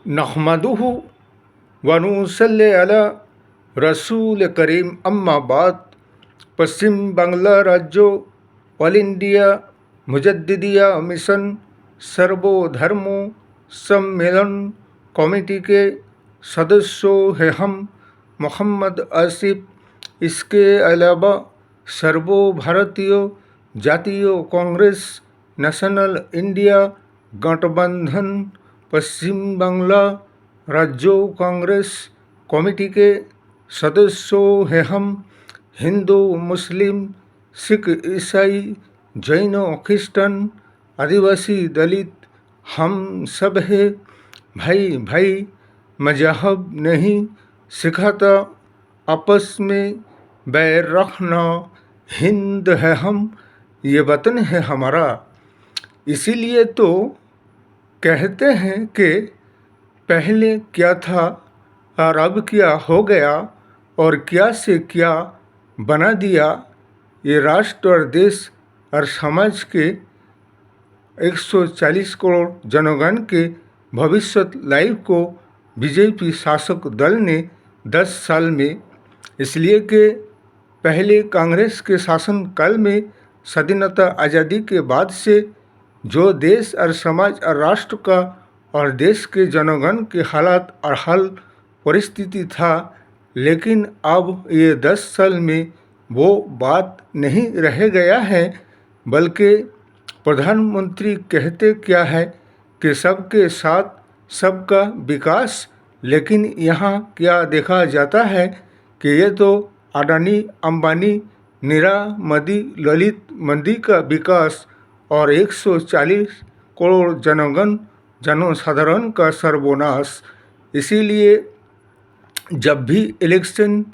नहमदुहु व नुसल्ली अला रसूल करीम अम्मा बाद। पश्चिम बांग्ला राज्य ऑल इंडिया मुजद्दिदिया मिशन सर्वधर्म सम्मेलन कमेटी के सदस्यों हैं हम मोहम्मद आसिफ। इसके अलावा सर्व भारतीय जातीय कांग्रेस नेशनल इंडिया गठबंधन पश्चिम बांग्ला राज्य कांग्रेस कमेटी के सदस्यों हैं हम हिंदू मुस्लिम सिख ईसाई जैन क्रिश्चन आदिवासी दलित हम सब है भाई भाई। मजहब नहीं सिखाता आपस में बैर रखना। हिंद है हम, ये वतन है हमारा। इसीलिए तो कहते हैं कि पहले क्या था और अब क्या हो गया और क्या से क्या बना दिया। ये राष्ट्र और देश और समाज के 140 करोड़ जनगण के भविष्य लाइफ को बीजेपी शासक दल ने 10 साल में, इसलिए कि पहले कांग्रेस के शासनकाल में स्वाधीनता आज़ादी के बाद से जो देश और समाज और राष्ट्र का और देश के जनगण के हालात और हाल परिस्थिति था, लेकिन अब ये 10 साल में वो बात नहीं रह गया है। बल्कि प्रधानमंत्री कहते क्या है कि सबके साथ सबका विकास, लेकिन यहाँ क्या देखा जाता है कि ये तो अडानी अंबानी नीरा मोदी ललित मोदी का विकास और 140 करोड़ जनसाधारण का सर्वनाश। इसीलिए जब भी इलेक्शन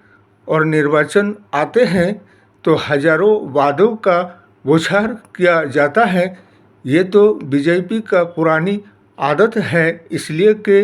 और निर्वाचन आते हैं तो हजारों वादों का बौछार किया जाता है। ये तो बीजेपी का पुरानी आदत है, इसलिए कि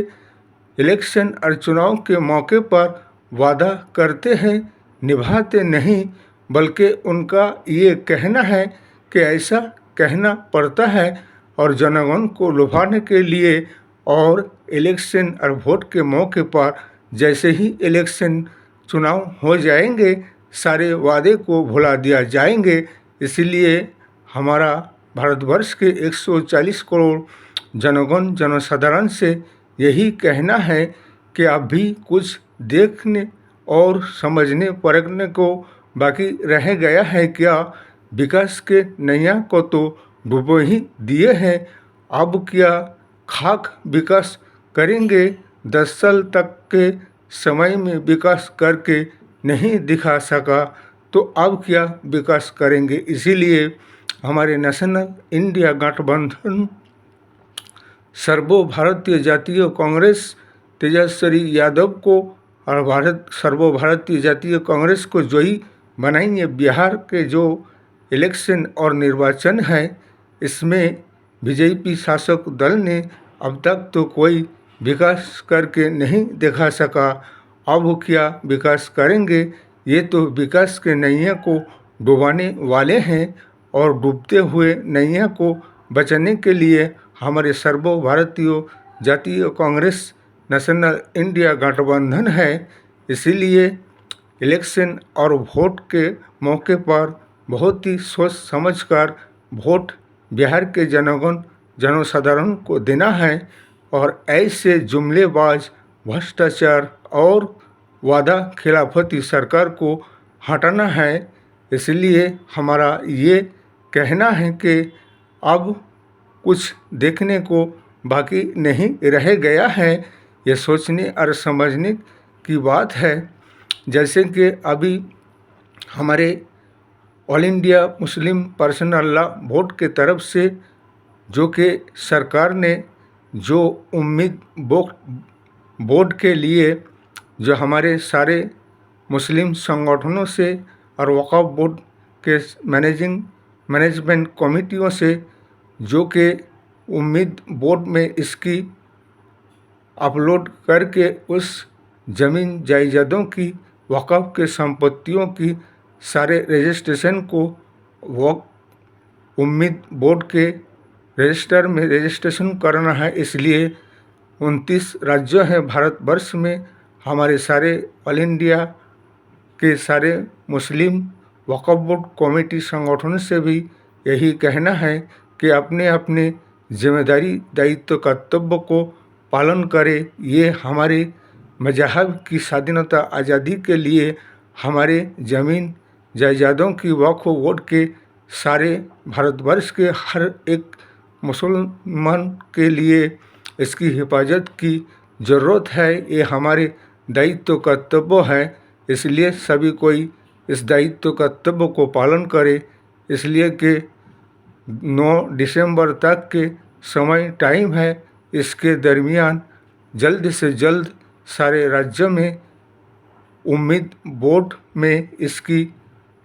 इलेक्शन और चुनाव के मौके पर वादा करते हैं, निभाते नहीं। बल्कि उनका ये कहना है कि ऐसा कहना पड़ता है और जनगण को लुभाने के लिए। और इलेक्शन और वोट के मौके पर जैसे ही इलेक्शन चुनाव हो जाएंगे, सारे वादे को भुला दिया जाएंगे। इसलिए हमारा भारतवर्ष के 140 करोड़ जनगण जनसाधारण से यही कहना है कि अभी कुछ देखने और समझने परखने को बाकी रह गया है। क्या विकास के नैया को तो डुबो ही दिए हैं, अब क्या खाक विकास करेंगे। 10 साल तक के समय में विकास करके नहीं दिखा सका तो अब क्या विकास करेंगे। इसीलिए हमारे नेशनल इंडिया गठबंधन सर्व भारतीय जातीय कांग्रेस तेजस्वी यादव को और सर्व भारतीय जातीय कांग्रेस को जोई बनाएंगे। बिहार के जो इलेक्शन और निर्वाचन है, इसमें बीजेपी शासक दल ने अब तक तो कोई विकास करके नहीं दिखा सका। अब क्या विकास करेंगे। ये तो विकास के नैया को डुबाने वाले हैं और डूबते हुए नैया को बचाने के लिए हमारे सर्व भारतीय जातीय कांग्रेस नेशनल इंडिया गठबंधन है। इसीलिए इलेक्शन और वोट के मौके पर बहुत ही सोच समझकर वोट बिहार के जनगण जनसाधारण को देना है और ऐसे जुमलेबाज भ्रष्टाचार और वादा खिलाफती सरकार को हटाना है। इसलिए हमारा ये कहना है कि अब कुछ देखने को बाकी नहीं रह गया है। ये सोचने और समझने की बात है। जैसे कि अभी हमारे all India Muslim personal law board के तरफ से जो कि सरकार ने जो उम्मीद बोर्ड के लिए जो हमारे सारे मुस्लिम संगठनों से और वक़्फ़ बोर्ड के मैनेजमेंट कमेटियों से जो कि उम्मीद बोर्ड में इसकी अपलोड करके उस ज़मीन जायदादों की वक़्फ़ के संपत्तियों की सारे रजिस्ट्रेशन को वो उम्मीद बोर्ड के रजिस्टर में रजिस्ट्रेशन करना है। इसलिए 29 राज्य हैं भारतवर्ष में। हमारे सारे ऑल इंडिया के सारे मुस्लिम वक्फ बोर्ड कमेटी संगठन से भी यही कहना है कि अपने अपने जिम्मेदारी दायित्व कर्तव्य को पालन करें। ये हमारे मजहब की स्वाधीनता आज़ादी के लिए हमारे ज़मीन जायदादों की वक्फ बोर्ड के सारे भारतवर्ष के हर एक मुसलमान के लिए इसकी हिफाजत की ज़रूरत है। ये हमारे दायित्व कर्तव्य है, इसलिए सभी कोई इस दायित्व कर्तव्य को पालन करे। इसलिए कि 9 दिसंबर तक के समय टाइम है, इसके दरमियान जल्द से जल्द सारे राज्य में उम्मीद बोर्ड में इसकी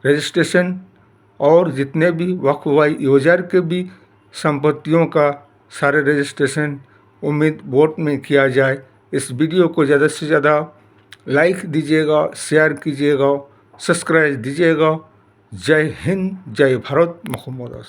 रजिस्ट्रेशन और जितने भी वक्फ यूजर के भी संपत्तियों का सारे रजिस्ट्रेशन उम्मीद बोर्ड में किया जाए। इस वीडियो को ज़्यादा से ज़्यादा लाइक दीजिएगा, शेयर कीजिएगा, सब्सक्राइब दीजिएगा। जय हिंद, जय भारत, मोहम्मद।